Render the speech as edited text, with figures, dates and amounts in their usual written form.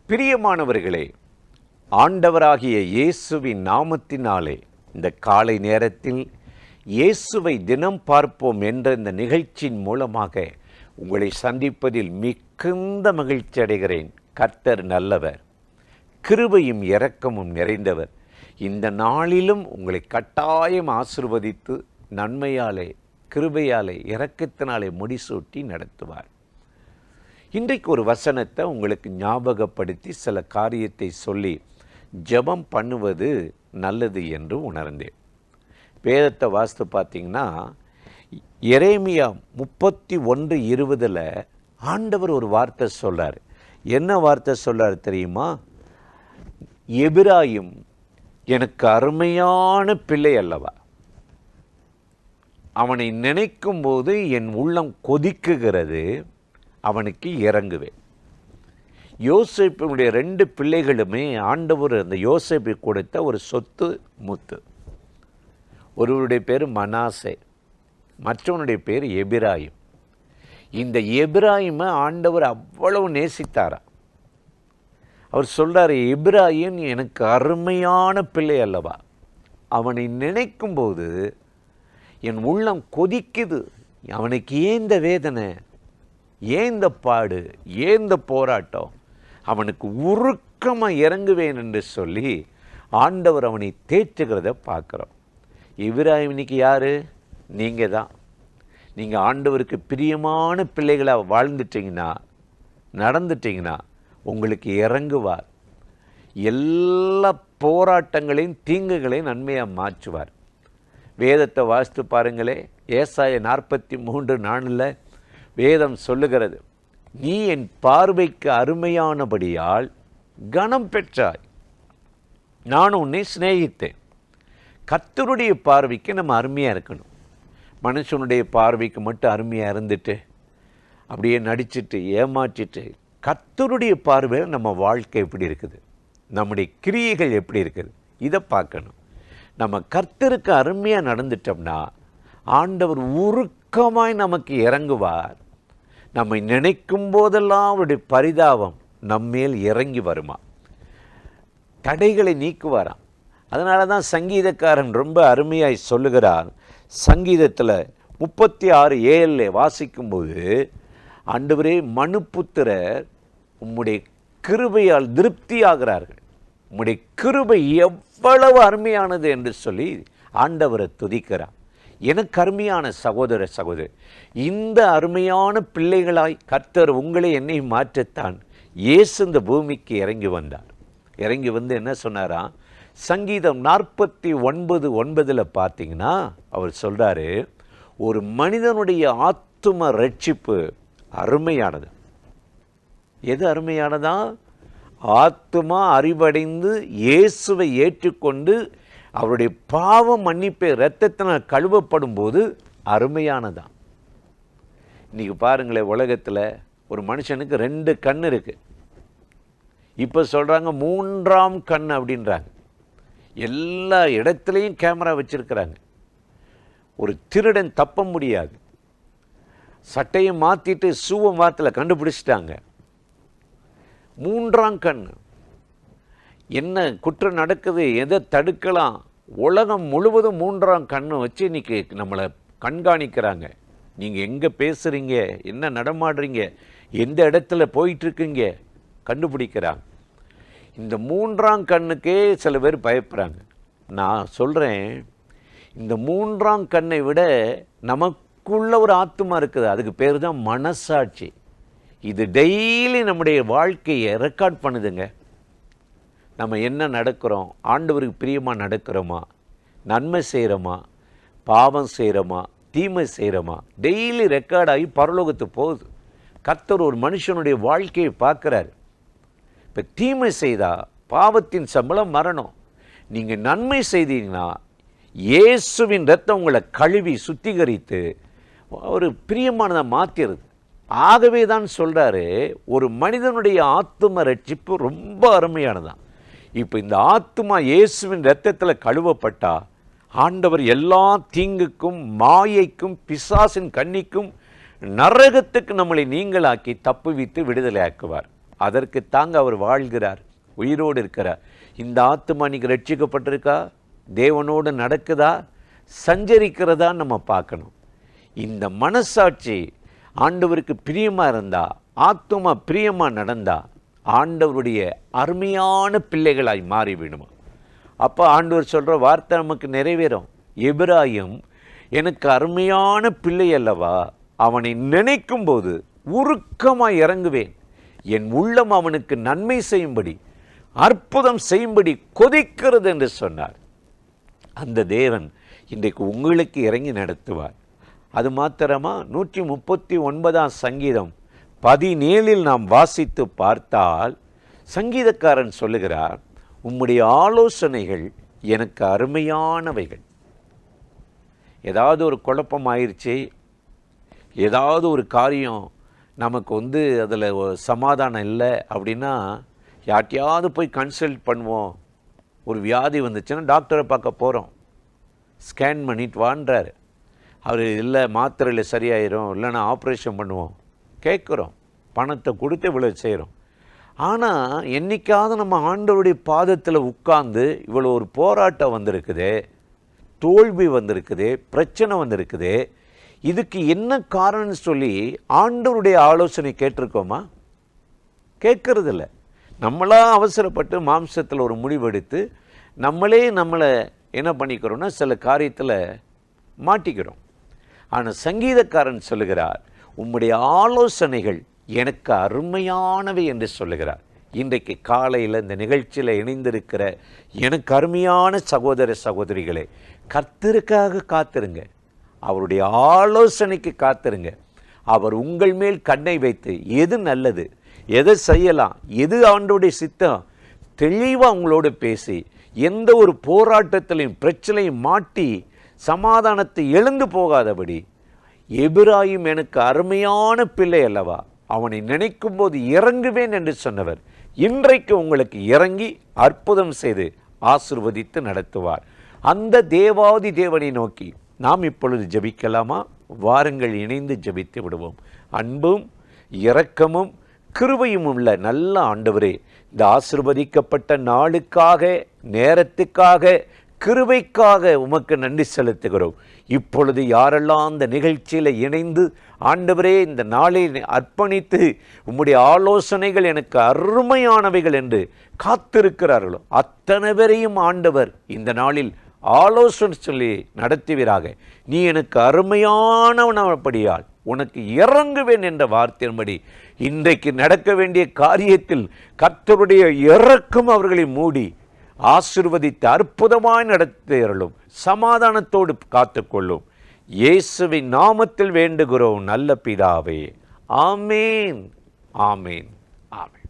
பிரியமானவர்களே, ஆண்டவராகிய இயேசுவின் நாமத்தினாலே இந்த காலை நேரத்தில் இயேசுவை தினம் பார்ப்போம் என்ற இந்த நிகழ்ச்சியின் மூலமாக உங்களை சந்திப்பதில் மிகுந்த மகிழ்ச்சி அடைகிறேன். கர்த்தர் நல்லவர், கிருபையும் இரக்கமும் நிறைந்தவர். இந்த நாளிலும் உங்களை கட்டாயம் ஆசீர்வதித்து நன்மையாலே, கிருபையாலே, இரக்கத்தினாலே முடிசூட்டி நடத்துவார். இன்றைக்கு ஒரு வசனத்தை உங்களுக்கு ஞாபகப்படுத்தி சில காரியத்தை சொல்லி ஜெபம் பண்ணுவது நல்லது என்று உணர்ந்தேன். வேதத்தை வாசித்து பார்த்தீங்கன்னா, எரேமியா 31:20 ஆண்டவர் ஒரு வார்த்தை சொல்றார். என்ன வார்த்தை சொல்றார் தெரியுமா? எபிராயிம் எனக்கு அருமையான பிள்ளை அல்லவா, அவனை நினைக்கும் போது என் உள்ளம் கொதிக்குகிறது, அவனுக்கு இறங்குவேன். யோசேப்பினுடைய 2 பிள்ளைகளுமே ஆண்டவர் அந்த யோசேப்பை கொடுத்த ஒரு சொத்து முத்து. ஒருவருடைய பேர் மனாசே, மற்றவனுடைய பேர் எபிராயிம். இந்த எபிராயிமை ஆண்டவர் அவ்வளவு நேசித்தாரா. அவர் சொல்றார், எபிராயிம் எனக்கு அருமையான பிள்ளை அல்லவா, அவனை நினைக்கும் போது என் உள்ளம் கொதிக்குது, அவனுக்கு ஏன் இந்த வேதனை, ஏன் இந்த பாடு, ஏன் இந்த போராட்டம், அவனுக்கு உருக்கமாக இறங்குவேன் என்று சொல்லி ஆண்டவர் அவனை தேற்றுகிறத பார்க்குறோம். எபிராயிம் இன்னைக்கு யார்? நீங்கள் தான். நீங்கள் ஆண்டவருக்கு பிரியமான பிள்ளைகளாக வாழ்ந்துட்டீங்கன்னா, நடந்துட்டீங்கன்னா உங்களுக்கு இறங்குவார். எல்லா போராட்டங்களையும் தீங்குகளையும் நன்மையாக மாற்றுவார். வேதத்தை வாசித்து பாருங்களே. ஏசாயா 43:4 வேதம் சொல்லுகிறது, நீ என் பார்வைக்கு அருமையானபடியால் கனம் பெற்றாய், நான் உன்னை சிநேகித்தேன். கர்த்தருடைய பார்வைக்கு நம்ம அருமையாக இருக்கணும். மனுஷனுடைய பார்வைக்கு மட்டும் அருமையாக இருந்துட்டு அப்படியே நடிச்சிட்டு ஏமாற்றிட்டு, கர்த்தருடைய பார்வையில் நம்ம வாழ்க்கை எப்படி இருக்குது, நம்முடைய கிரியைகள் எப்படி இருக்குது, இதை பார்க்கணும். நம்ம கர்த்தருக்கு அருமையாக நடந்துட்டோம்னா ஆண்டவர் உருக்கமாய் நமக்கு இறங்குவார். நம்மை நினைக்கும் போதெல்லாம் அவருடைய பரிதாபம் நம்மேல் இறங்கி வருமா, தடைகளை நீக்குவாராம். அதனால தான் சங்கீதக்காரன் ரொம்ப அருமையாய் சொல்லுகிறார். சங்கீதத்தில் 36:7 வாசிக்கும்போது, ஆண்டவரே மனுப்புத்திரர் உம்முடைய கிருபையால் திருப்தியாகிறார்கள், உம்முடைய கிருபை எவ்வளவு அருமையானது என்று சொல்லி ஆண்டவரை துதிக்கிறார். எனக்கு அருமையான சகோதர சகோதரி, இந்த அருமையான பிள்ளைகளாய் கர்த்தர் உங்களை என்னை மாற்றத்தான் இயேசு இந்த பூமிக்கு இறங்கி வந்தார். இறங்கி வந்து என்ன சொன்னாரா? சங்கீதம் 49:9 பார்த்தீங்கன்னா அவர் சொல்கிறாரு, ஒரு மனிதனுடைய ஆத்தும ரட்சிப்பு அருமையானது. எது அருமையானதா? ஆத்துமா அறிவடைந்து இயேசுவை ஏற்றுக்கொண்டு அவருடைய பாவம் மன்னிப்பை இரத்தத்தினால் கழுவப்படும் போது அருமையானதான். இன்றைக்கி பாருங்களேன், உலகத்தில் ஒரு மனுஷனுக்கு 2 கண் இருக்குது. இப்போ சொல்கிறாங்க 3ஆம் கண் அப்படின்றாங்க. எல்லா இடத்துலையும் கேமரா வச்சுருக்கிறாங்க. ஒரு திருடன் தப்ப முடியாது. சட்டையை மாற்றிட்டு சூவை மாத்தில் கண்டுபிடிச்சிட்டாங்க. 3ஆம் கண். என்ன குற்றம் நடக்குது, எதை தடுக்கலாம், உலகம் முழுவதும் 3ஆம் கண்ணை வச்சு இன்றைக்கி நம்மளை கண்காணிக்கிறாங்க. நீங்கள் எங்கே பேசுகிறீங்க, என்ன நடமாடுறீங்க, எந்த இடத்துல போயிட்டுருக்குங்க கண்டுபிடிக்கிறாங்க. இந்த 3ஆம் கண்ணுக்கே சில பேர் பயப்படுறாங்க. நான் சொல்கிறேன், இந்த 3ஆம் கண்ணை விட நமக்குள்ள ஒரு ஆத்துமா இருக்குது, அதுக்கு பேர் தான் மனசாட்சி. இது டெய்லி நம்முடைய வாழ்க்கையை ரெக்கார்ட் பண்ணுதுங்க. நம்ம என்ன நடக்கிறோம், ஆண்டவருக்கு பிரியமாக நடக்கிறோமா, நன்மை செய்கிறோமா, பாவம் செய்கிறோமா, தீமை செய்கிறோமா, டெய்லி ரெக்கார்டாகி பரலோகத்துக்கு போகுது. கர்த்தர் ஒரு மனுஷனுடைய வாழ்க்கையை பார்க்குறாரு. இப்போ தீமை செய்தால் பாவத்தின் சம்பளம் மரணம். நீங்கள் நன்மை செய்தீங்கன்னா இயேசுவின் ரத்தம் உங்களை கழுவி சுத்திகரித்து ஒரு பிரியமானதை மாற்றிடுது. ஆகவே தான் சொல்கிறாரு, ஒரு மனிதனுடைய ஆத்தும ரட்சிப்பு ரொம்ப அருமையானதான். இப்போ இந்த ஆத்துமா இயேசுவின் இரத்தத்தில் கழுவப்பட்டா ஆண்டவர் எல்லா தீங்குக்கும், மாயைக்கும், பிசாசின் கண்ணிக்கும், நரகத்துக்கு நம்மளை நீங்களாக்கி தப்புவித்து விடுதலை ஆக்குவார். அதற்கு தாங்க அவர் வாழ்கிறார், உயிரோடு இருக்கிறார். இந்த ஆத்துமா இன்னைக்கு ரட்சிக்கப்பட்டிருக்கா, தேவனோடு நடக்குதா, சஞ்சரிக்கிறதா நம்ம பார்க்கணும். இந்த மனசாட்சி ஆண்டவருக்கு பிரியமாக இருந்தா, ஆத்துமா பிரியமாக நடந்தா, ஆண்டவருடைய அருமையான பிள்ளைகளாய் மாறிவிடுமா. அப்போ ஆண்டவர் சொல்கிற வார்த்தை நமக்கு நிறைவேறும். எபிராயிம் எனக்கு அருமையான பிள்ளை அல்லவா, அவனை நினைக்கும் போது உருக்கமாய் இறங்குவேன், என் உள்ளம் அவனுக்கு நன்மை செய்யும்படி அற்புதம் செய்யும்படி கொதிக்கிறது என்று சொன்னார். அந்த தேவன் இன்றைக்கு உங்களுக்கு இறங்கி நடத்துவார். அது மாத்திரமா, 139 சங்கீதம் 17 நாம் வாசித்து பார்த்தால் சங்கீதக்காரன் சொல்லுகிறார், உம்முடைய ஆலோசனைகள் எனக்கு அருமையானவைகள். ஏதாவது ஒரு குழப்பம் ஆயிடுச்சு, ஏதாவது ஒரு காரியம் நமக்கு அதில் சமாதானம் இல்லை அப்படின்னா யார்ட்டையாவது போய் கன்சல்ட் பண்ணுவோம். ஒரு வியாதி வந்துச்சுன்னா டாக்டரை பார்க்க போகிறோம், ஸ்கேன் பண்ணிட்டு வான்றார். அவர் இல்லை மாத்திரையில் சரியாயிரும், இல்லைன்னா ஆப்ரேஷன் பண்ணுவோம் கேட்குறோம், பணத்தை கொடுத்து இவ்வளோ செய்கிறோம். ஆனால் என்றைக்காவது நம்ம ஆண்டவருடைய பாதத்தில் உட்கார்ந்து இவ்வளோ ஒரு போராட்டம் வந்திருக்குது, தோல்வி வந்திருக்குது, பிரச்சனை வந்திருக்குது, இதுக்கு என்ன காரணம்னு சொல்லி ஆண்டவருடைய ஆலோசனை கேட்டிருக்கோமா? கேட்கறதில்ல. நம்மளா அவசரப்பட்டு மாம்சத்தில் ஒரு முடிவெடுத்து நம்மளை என்ன பண்ணிக்கிறோன்னா சில காரியத்தில் மாட்டிக்கிறோம். ஆனால் சங்கீதக்காரன் சொல்லுகிறார், உம்முடைய ஆலோசனைகள் எனக்கு அருமையானவை என்று சொல்லுகிறார். இன்றைக்கு காலையில் இந்த நிகழ்ச்சியில் இணைந்திருக்கிற எனக்கு அருமையான சகோதர சகோதரிகளே, கர்த்தருக்காக காத்திருங்க, அவருடைய ஆலோசனைக்கு காத்திருங்க. அவர் உங்கள் மேல் கண்ணை வைத்து எது நல்லது, எதை செய்யலாம், எது ஆண்டவருடைய சித்தம் தெளிவாக உங்களோடு பேசி எந்த ஒரு போராட்டத்திலையும் பிரச்சனையும் மாட்டி சமாதானத்தை எழுந்து போகாதபடி, எபிராயிம் எனக்கு அருமையான பிள்ளை அல்லவா, அவனை நினைக்கும் போது இறங்குவேன் என்று சொன்னவர் இன்றைக்கு உங்களுக்கு இறங்கி அற்புதம் செய்து ஆசீர்வதித்து நடத்துவார். அந்த தேவாதி தேவனை நோக்கி நாம் இப்பொழுது ஜெபிக்கலாமா? வாருங்கள், இணைந்து ஜெபித்து விடுவோம். அன்பும் இரக்கமும் கிருபையும் உள்ள நல்ல ஆண்டவரே, இந்த ஆசீர்வதிக்கப்பட்ட நாளுக்காக, நேரத்துக்காக, கிருபைக்காக உமக்கு நன்றி செலுத்துகிறோம். இப்பொழுது யாரெல்லாம் அந்த நிகழ்ச்சியில் இணைந்து ஆண்டவரே இந்த நாளை அர்ப்பணித்து உம்முடைய ஆலோசனைகள் எனக்கு அருமையானவைகள் என்று காத்திருக்கிறார்களோ அத்தனை பேரையும் ஆண்டவர் இந்த நாளில் ஆலோசனை சொல்லி நடத்துவீராக. நீ எனக்கு அருமையானவனபடியால் உனக்கு இறங்குவேன் என்ற வார்த்தையின்படி இன்றைக்கு நடக்க வேண்டிய காரியத்தில் கர்த்தருடைய இரக்கம் அவர்களை மூடி ஆசீர்வதித்து அற்புதமாய் நடத்துகிறோம். சமாதானத்தோடு காத்துக்கொள்ளும். இயேசுவின் நாமத்தில் வேண்டுகிறோம் நல்ல பிதாவே. ஆமேன், ஆமேன், ஆமேன்.